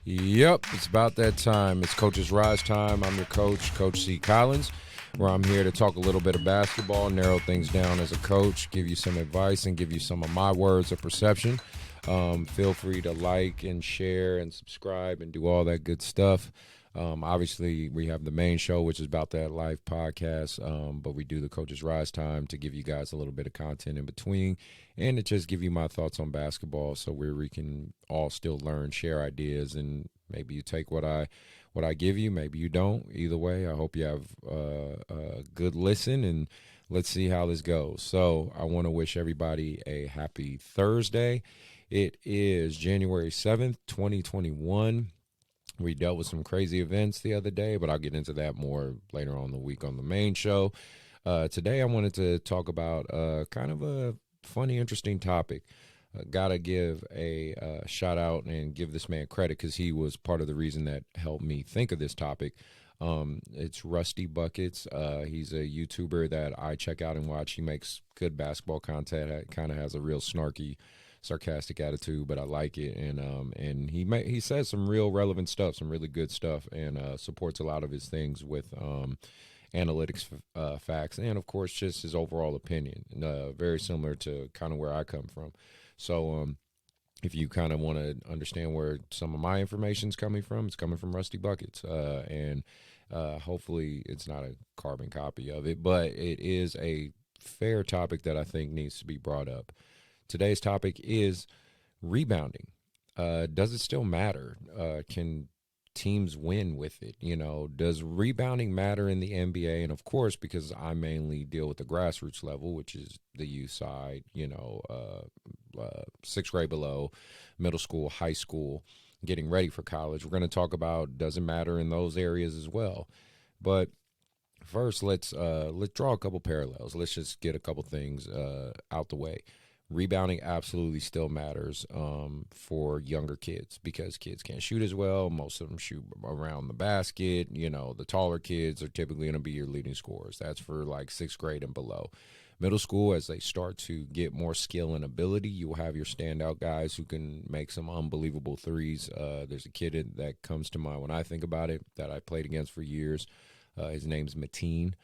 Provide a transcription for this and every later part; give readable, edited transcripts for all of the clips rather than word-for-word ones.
Yep, it's about that time. It's Coach's Rize time. I'm your coach, Coach C. Collins, where I'm here to talk a little bit of basketball, narrow things down as a coach, give you some advice, and give you some of my words of perception. Feel free to like and share and subscribe and do all that good stuff. Obviously, we have the main show, which is About That Life podcast, but we do the Coach's Rize time to give you guys a little bit of content in between and to just give you my thoughts on basketball so we can all still learn, share ideas, and maybe you take what I give you, maybe you don't. Either way, I hope you have a good listen, and let's see how this goes. So I want to wish everybody a happy Thursday. It is January 7th, 2021. We dealt with some crazy events the other day, but I'll get into that more later on in the week on the main show. Today I wanted to talk about kind of a funny, interesting topic. Gotta give a shout out and give this man credit because he was part of the reason that helped me think of this topic. It's Rusty Buckets. He's a YouTuber that I check out and watch. He makes good basketball content. Kind of has a real snarky, sarcastic attitude, but I like it, and he says some real relevant stuff, some really good stuff, and supports a lot of his things with analytics, facts, and of course just his overall opinion. Very similar to kind of where I come from. So if you kind of want to understand where some of my information is coming from, it's coming from Rusty Buckets, and hopefully it's not a carbon copy of it, but it is a fair topic that I think needs to be brought up. Today's topic is rebounding. Does it still matter? Can teams win with it? Does rebounding matter in the NBA? And of course, because I mainly deal with the grassroots level, which is the youth side, sixth grade below, middle school, high school, getting ready for college. We're going to talk about does it matter in those areas as well. But first, let's draw a couple parallels. Let's just get a couple things out the way. Rebounding absolutely still matters for younger kids because kids can't shoot as well. Most of them shoot around the basket. The taller kids are typically going to be your leading scorers. That's for like sixth grade and below. Middle school, as they start to get more skill and ability, you'll have your standout guys who can make some unbelievable threes. There's a kid that comes to mind when I think about it that I played against for years. His name's Mateen.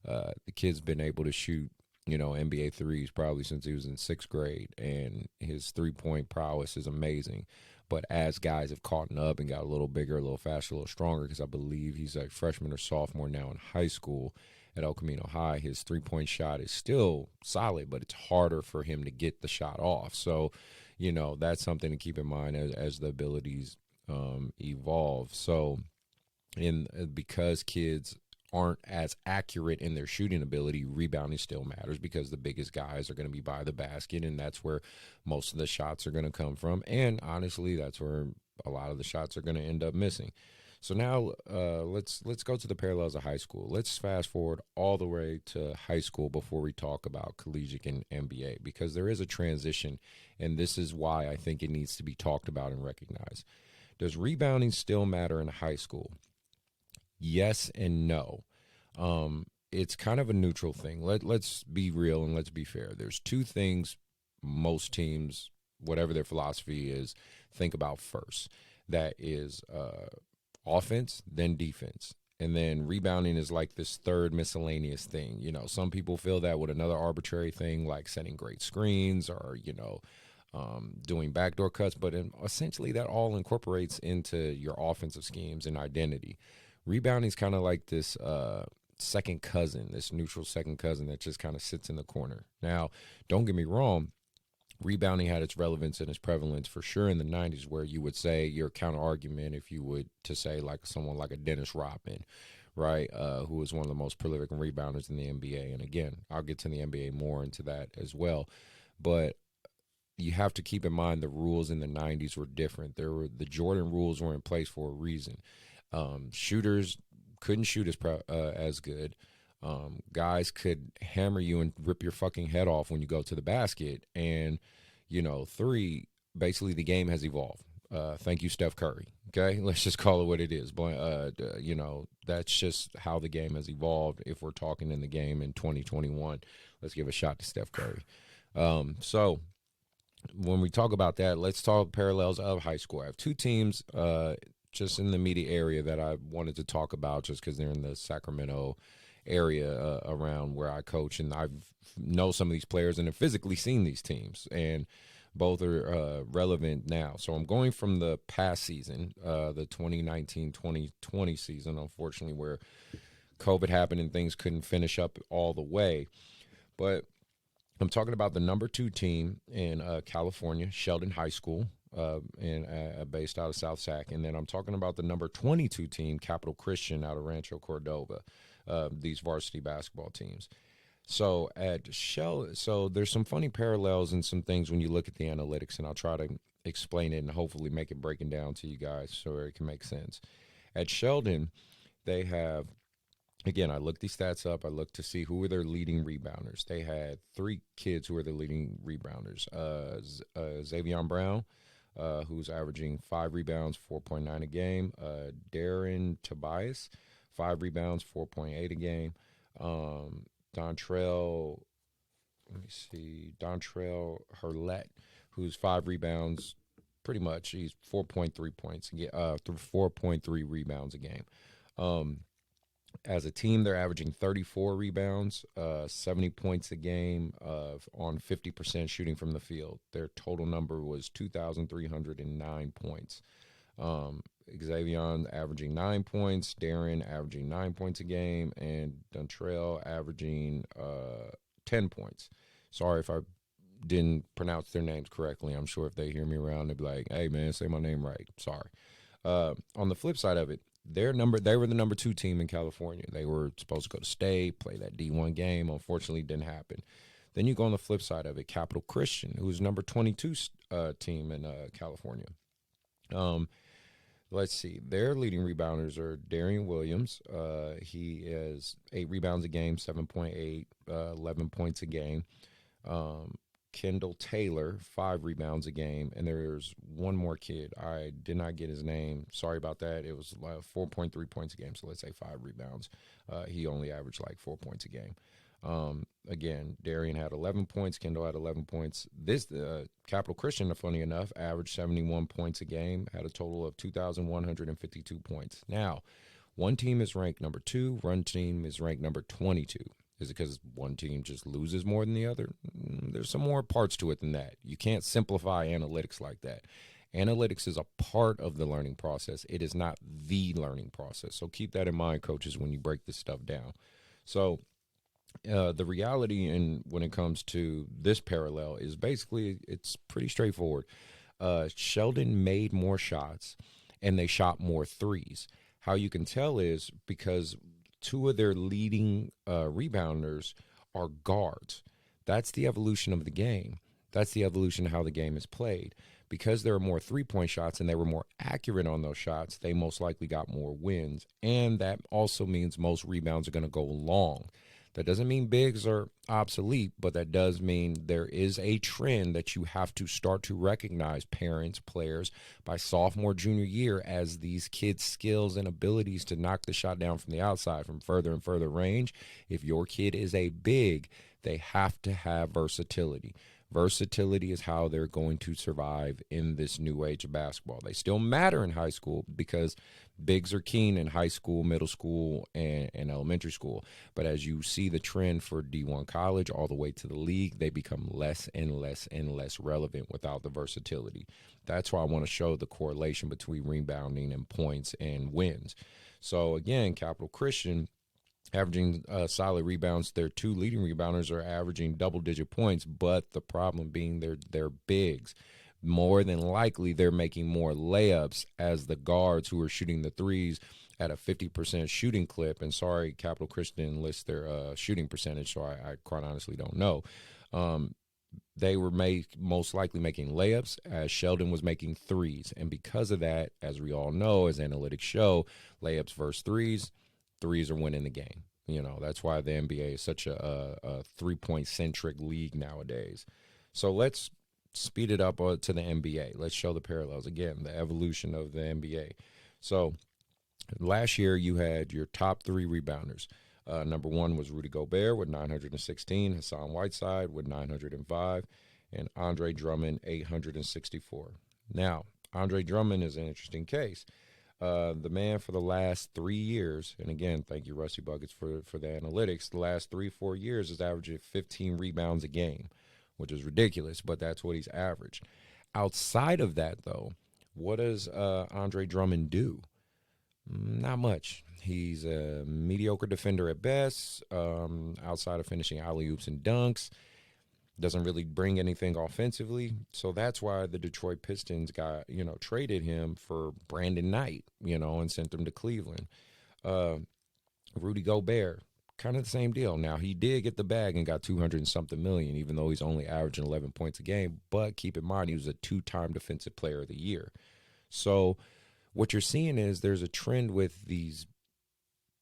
The kid's been able to shoot NBA threes probably since he was in sixth grade, and his three-point prowess is amazing. But as guys have caught up and got a little bigger, a little faster, a little stronger, because I believe he's a freshman or sophomore now in high school at El Camino High, his three-point shot is still solid, but it's harder for him to get the shot off. So, that's something to keep in mind as the abilities evolve. So, because kids aren't as accurate in their shooting ability, rebounding still matters because the biggest guys are going to be by the basket, and that's where most of the shots are going to come from. And honestly, that's where a lot of the shots are going to end up missing. So now let's go to the parallels of high school. Let's fast forward all the way to high school before we talk about collegiate and NBA, because there is a transition, and this is why I think it needs to be talked about and recognized. Does rebounding still matter in high school? Yes and no. It's kind of a neutral thing. Let's be real and let's be fair. There's two things most teams, whatever their philosophy is, think about first. That is offense, then defense. And then rebounding is like this third miscellaneous thing. Some people feel that with another arbitrary thing like setting great screens or, doing backdoor cuts. But essentially that all incorporates into your offensive schemes and identity. Rebounding is kind of like this second cousin, this neutral second cousin that just kind of sits in the corner. Now, don't get me wrong, rebounding had its relevance and its prevalence for sure in the 90s, where you would say your counter argument, if you would, to say like someone like a Dennis Rodman, right, who was one of the most prolific rebounders in the NBA. And again, I'll get to the NBA more into that as well. But you have to keep in mind the rules in the 90s were different. The Jordan rules were in place for a reason. Shooters couldn't shoot as good. Guys could hammer you and rip your fucking head off when you go to the basket. And, three, basically the game has evolved. Thank you, Steph Curry. Okay, let's just call it what it is. But, that's just how the game has evolved. If we're talking in the game in 2021, let's give a shot to Steph Curry. So when we talk about that, let's talk parallels of high school. I have two teams just in the immediate area that I wanted to talk about, just because they're in the Sacramento area around where I coach, and I know some of these players and have physically seen these teams, and both are relevant now. So I'm going from the past season, the 2019-2020 season, unfortunately, where COVID happened and things couldn't finish up all the way. But I'm talking about the number 2 team in California, Sheldon High School, based out of South Sac. And then I'm talking about the number 22 team, Capital Christian, out of Rancho Cordova, these varsity basketball teams. So so there's some funny parallels and some things when you look at the analytics, and I'll try to explain it and hopefully make it breaking down to you guys so it can make sense. At Sheldon, they have, again, I looked these stats up. I looked to see who were their leading rebounders. They had 3 kids who were the leading rebounders. Xavier Brown, who's averaging 5 rebounds, 4.9 a game. Darren Tobias, 5 rebounds, 4.8 a game. Dontrell Hurlette, who's 5 rebounds, pretty much. He's 4.3 points, 4.3 rebounds a game. As a team, they're averaging 34 rebounds, 70 points a game on 50% shooting from the field. Their total number was 2,309 points. Xavier averaging 9 points, Darren averaging 9 points a game, and Dontrell averaging 10 points. Sorry if I didn't pronounce their names correctly. I'm sure if they hear me around, they'll be like, hey, man, say my name right. Sorry. On the flip side of it, they were the number 2 team in California. They were supposed to go to state, play that D1 game. Unfortunately, it didn't happen. Then you go on the flip side of it, Capital Christian, who's number 22 team in California. Let's see. Their leading rebounders are Darian Williams. He is 8 rebounds a game, 7.8, 11 points a game. Kendall Taylor, 5 rebounds a game. And there's one more kid. I did not get his name. Sorry about that. It was 4.3 points a game, so let's say 5 rebounds. He only averaged like 4 points a game. Again, Darian had 11 points. Kendall had 11 points. This Capital Christian, funny enough, averaged 71 points a game, had a total of 2,152 points. Now, one team is ranked number 2. One team is ranked number 22. Is it because one team just loses more than the other? There's some more parts to it than that. You can't simplify analytics like that. Analytics is a part of the learning process. It is not the learning process. So keep that in mind, coaches, when you break this stuff down. So the reality when it comes to this parallel is basically it's pretty straightforward. Sheldon made more shots, and they shot more threes. How you can tell is because 2 of their leading rebounders are guards. That's the evolution of the game. That's the evolution of how the game is played. Because there are more 3-point shots and they were more accurate on those shots, they most likely got more wins. And that also means most rebounds are going to go long. That doesn't mean bigs are obsolete, but that does mean there is a trend that you have to start to recognize, parents, players, by sophomore, junior year, as these kids' skills and abilities to knock the shot down from the outside from further and further range. If your kid is a big, they have to have versatility. Versatility is how they're going to survive in this new age of basketball. They still matter in high school because bigs are keen in high school, middle school, and elementary school. But as you see the trend for D1 college all the way to the league, they become less and less and less relevant without the versatility. That's why I want to show the correlation between rebounding and points and wins. So again, Capital Christian averaging solid rebounds. Their 2 leading rebounders are averaging double-digit points, but the problem being they're bigs. More than likely, they're making more layups as the guards who are shooting the threes at a 50% shooting clip. And sorry, Capital Christian lists their shooting percentage, so I quite honestly don't know. They were most likely making layups as Sheldon was making threes. And because of that, as we all know, as analytics show, layups versus threes are winning the game. You know, that's why the NBA is such a 3-point centric league nowadays. So let's speed it up to the NBA. Let's show the parallels. Again, the evolution of the NBA. So last year you had your top 3 rebounders. Number 1 was Rudy Gobert with 916, Hassan Whiteside with 905, and Andre Drummond 864. Now, Andre Drummond is an interesting case. The man for the last 3 years, and again, thank you, Rusty Buckets, for the analytics. The last 3-4 years is averaging 15 rebounds a game, which is ridiculous, but that's what he's averaged. Outside of that, though, what does Andre Drummond do? Not much. He's a mediocre defender at best. Outside of finishing alley oops and dunks, doesn't really bring anything offensively. So that's why the Detroit Pistons traded him for Brandon Knight, and sent him to Cleveland. Rudy Gobert, kind of the same deal. Now, he did get the bag and got 200 and something million, even though he's only averaging 11 points a game. But keep in mind, he was a 2-time Defensive Player of the Year. So what you're seeing is there's a trend with these,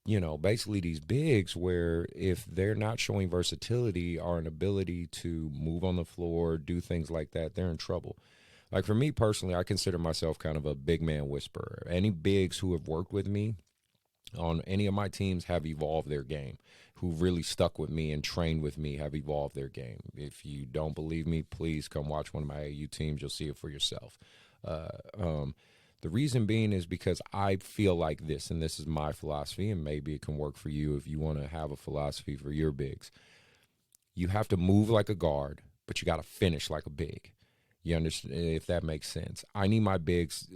basically these bigs where if they're not showing versatility or an ability to move on the floor, do things like that, they're in trouble. Like for me personally, I consider myself kind of a big man whisperer. Any bigs who have worked with me on any of my teams have evolved their game, who really stuck with me and trained with me have evolved their game. If you don't believe me, please come watch one of my AU teams. You'll see it for yourself. The reason being is because I feel like this, and this is my philosophy, and maybe it can work for you if you want to have a philosophy for your bigs. You have to move like a guard, but you got to finish like a big. You understand, if that makes sense. I need my bigs,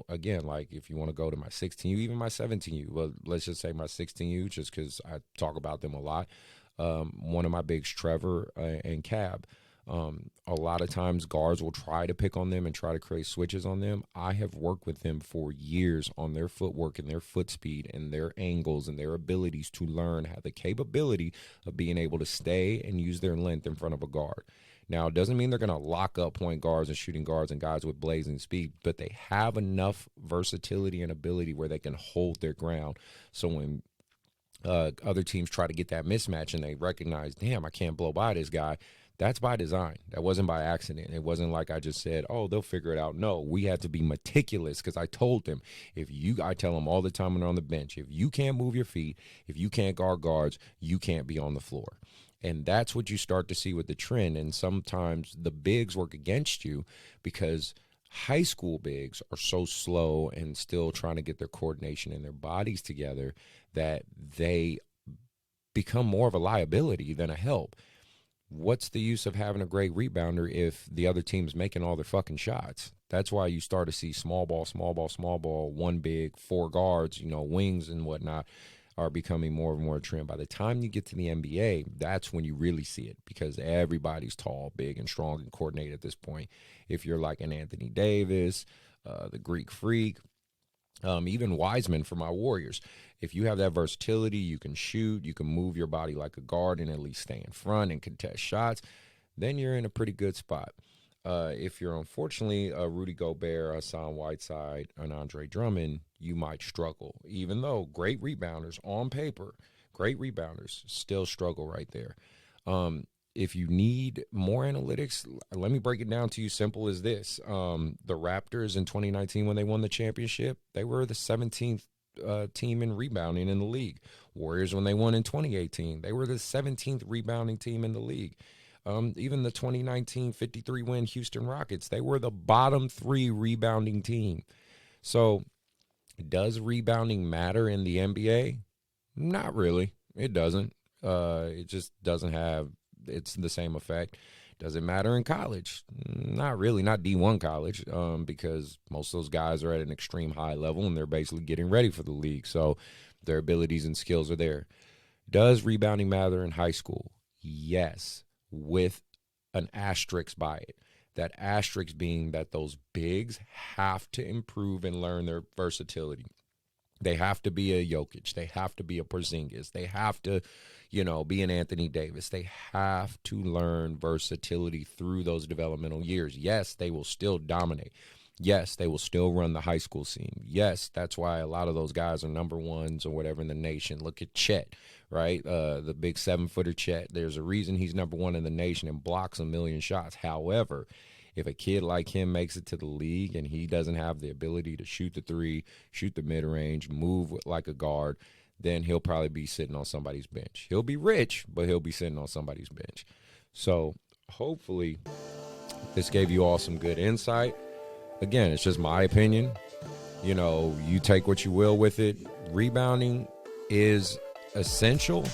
again, like if you want to go to my 16U, even my 17U, well, let's just say my 16U, just because I talk about them a lot. One of my bigs, Trevor and Cab. A lot of times guards will try to pick on them and try to create switches on them. I have worked with them for years on their footwork and their foot speed and their angles and their abilities to learn, have the capability of being able to stay and use their length in front of a guard. Now, it doesn't mean they're going to lock up point guards and shooting guards and guys with blazing speed, but they have enough versatility and ability where they can hold their ground. So when other teams try to get that mismatch and they recognize, damn, I can't blow by this guy, that's by design. That wasn't by accident. It wasn't like I just said, oh, they'll figure it out. No, we had to be meticulous because I told them, I tell them all the time when they're on the bench, if you can't move your feet, if you can't guard guards, you can't be on the floor. And that's what you start to see with the trend. And sometimes the bigs work against you because high school bigs are so slow and still trying to get their coordination and their bodies together that they become more of a liability than a help. What's the use of having a great rebounder if the other team's making all their fucking shots? That's why you start to see small ball, one big, 4 guards, wings and whatnot are becoming more and more a trend. By the time you get to the NBA, that's when you really see it because everybody's tall, big, and strong and coordinated at this point. If you're like an Anthony Davis, the Greek Freak, even Wiseman for my Warriors. If you have that versatility, you can shoot, you can move your body like a guard and at least stay in front and contest shots, then you're in a pretty good spot. If you're unfortunately a Rudy Gobert, Hassan Whiteside, and Andre Drummond, you might struggle. Even though great rebounders on paper, great rebounders still struggle right there. If you need more analytics, let me break it down to you simple as this. The Raptors in 2019 when they won the championship, they were the 17th team in rebounding in the league. Warriors when they won in 2018, they were the 17th rebounding team in the league. Even the 2019 53-win Houston Rockets, they were the bottom 3 rebounding team. So does rebounding matter in the NBA? Not really. It doesn't. It just doesn't have it's the same effect. Does it matter in college? Not really, not D1 college, because most of those guys are at an extreme high level and they're basically getting ready for the league. So their abilities and skills are there. Does rebounding matter in high school? Yes, with an asterisk by it. That asterisk being that those bigs have to improve and learn their versatility. They have to be a Jokic. They have to be a Porzingis. They have to, be an Anthony Davis. They have to learn versatility through those developmental years. Yes, they will still dominate. Yes, they will still run the high school scene. Yes, that's why a lot of those guys are number ones or whatever in the nation. Look at Chet, right? The big 7-footer Chet. There's a reason he's number one in the nation and blocks a million shots. However, if a kid like him makes it to the league and he doesn't have the ability to shoot the three, shoot the mid-range, move like a guard, then he'll probably be sitting on somebody's bench. He'll be rich, but he'll be sitting on somebody's bench. So hopefully this gave you all some good insight. Again, it's just my opinion. You take what you will with it. Rebounding is essential,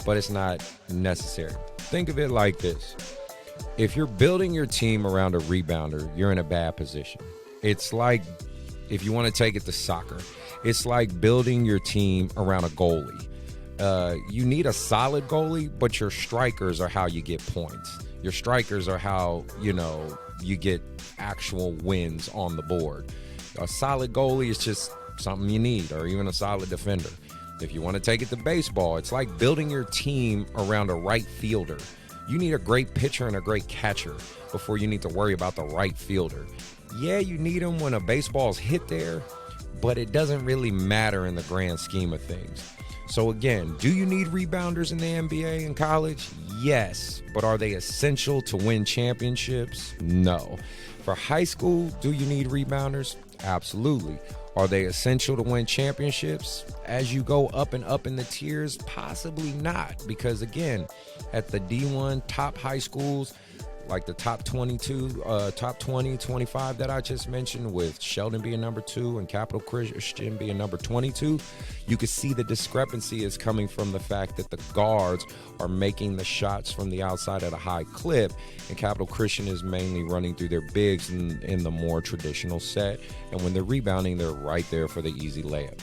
but it's not necessary. Think of it like this. If you're building your team around a rebounder, you're in a bad position. It's like, if you want to take it to soccer, it's like building your team around a goalie. You need a solid goalie, but your strikers are how you get points. Your strikers are how, you get actual wins on the board. A solid goalie is just something you need, or even a solid defender. If you want to take it to baseball, it's like building your team around a right fielder. You need a great pitcher and a great catcher before you need to worry about the right fielder. Yeah, you need them when a baseball's hit there, but it doesn't really matter in the grand scheme of things. So again, do you need rebounders in the NBA and college? Yes. But are they essential to win championships? No. For high school, do you need rebounders? Absolutely. Are they essential to win championships? As you go up and up in the tiers, possibly not. Because again, at the D1 top high schools, like the top 22, top 20, 25 that I just mentioned, with Sheldon being number 2 and Capital Christian being number 22, you can see the discrepancy is coming from the fact that the guards are making the shots from the outside at a high clip, and Capital Christian is mainly running through their bigs in the more traditional set, and when they're rebounding, they're right there for the easy layup.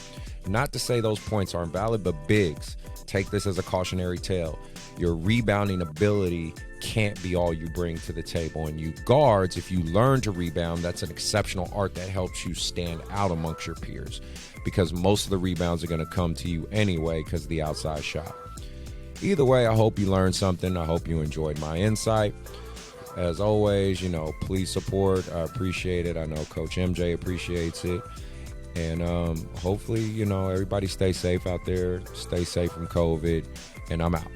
Not to say those points aren't valid, but bigs, take this as a cautionary tale. Your rebounding ability can't be all you bring to the table. And you guards, if you learn to rebound, that's an exceptional art that helps you stand out amongst your peers, because most of the rebounds are going to come to you anyway because of the outside shot. Either way, I hope you learned something. I hope you enjoyed my insight. As always, please support. I appreciate it. I know Coach MJ appreciates it. And hopefully, everybody stay safe out there. Stay safe from COVID. And I'm out.